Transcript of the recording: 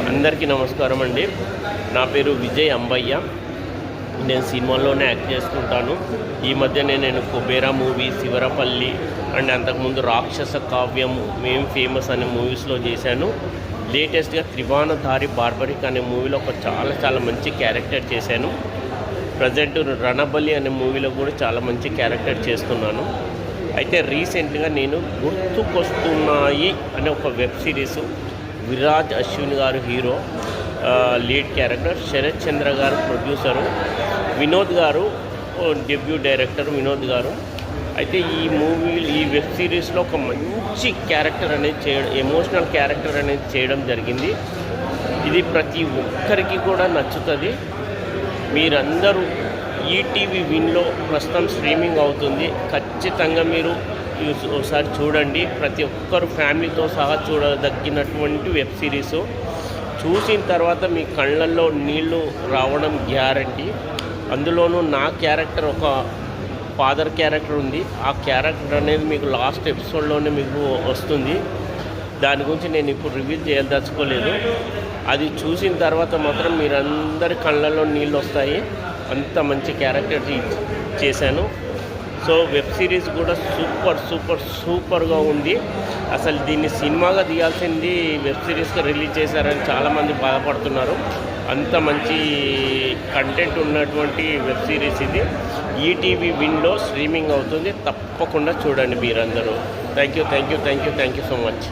అందరికీ నమస్కారం అండి. నా పేరు విజయ్ అంబయ్య. నేను సినిమాల్లోనే యాక్ట్ చేస్తుంటాను. ఈ మధ్య నేను కుబేరా మూవీ, శివరపల్లి అండ్ అంతకుముందు రాక్షస కావ్యం, మేం ఫేమస్ అనే మూవీస్లో చేశాను. లేటెస్ట్గా త్రిభువనధారి బార్బరిక్ అనే మూవీలో ఒక చాలా మంచి క్యారెక్టర్ చేశాను. ప్రజెంట్ రణబలి అనే మూవీలో కూడా చాలా మంచి క్యారెక్టర్ చేస్తున్నాను. అయితే రీసెంట్గా నేను గుర్తుకొస్తున్నాయి అనే ఒక వెబ్ సిరీస్, విరాజ్ అశ్విన్ గారు హీరో, లీడ్ క్యారెక్టర్, శరత్ చంద్ర గారు ప్రొడ్యూసరు, వినోద్ గారు డెబ్యూ డైరెక్టర్ వినోద్ గారు. అయితే ఈ వెబ్ సిరీస్లో ఒక మంచి క్యారెక్టర్ అనేది చేయడం, ఎమోషనల్ క్యారెక్టర్ అనేది చేయడం జరిగింది. ఇది ప్రతి ఒక్కరికి కూడా నచ్చుతుంది. మీరందరూ ఈటీవీ విన్లో ప్రస్తుతం స్ట్రీమింగ్ అవుతుంది. ఖచ్చితంగా మీరు ఒకసారి చూడండి. ప్రతి ఒక్కరు ఫ్యామిలీతో సహా చూడదగినటువంటి వెబ్ సిరీస్. చూసిన తర్వాత మీ కళ్ళల్లో నీళ్లు రావడం గ్యారంటీ. అందులోనూ నా క్యారెక్టర్ ఒక ఫాదర్ క్యారెక్టర్ ఉంది. ఆ క్యారెక్టర్ అనేది మీకు లాస్ట్ ఎపిసోడ్లోనే మీకు వస్తుంది. దాని గురించి నేను ఇప్పుడు రివీల్ చేయదలుచుకోలేదు. అది చూసిన తర్వాత మాత్రం మీరందరి కళ్ళల్లో నీళ్ళు వస్తాయి. అంత మంచి క్యారెక్టర్ చేశాను. సో వెబ్ సిరీస్ కూడా సూపర్గా ఉంది. అసలు దీన్ని సినిమాగా తీయాల్సింది వెబ్ సిరీస్గా రిలీజ్ చేశారని చాలామంది బాధపడుతున్నారు. అంత మంచి కంటెంట్ ఉన్నటువంటి వెబ్ సిరీస్ ఇది. ఈటీవీ విన్లో స్ట్రీమింగ్ అవుతుంది. తప్పకుండా చూడండి మీరందరూ. Thank you so much.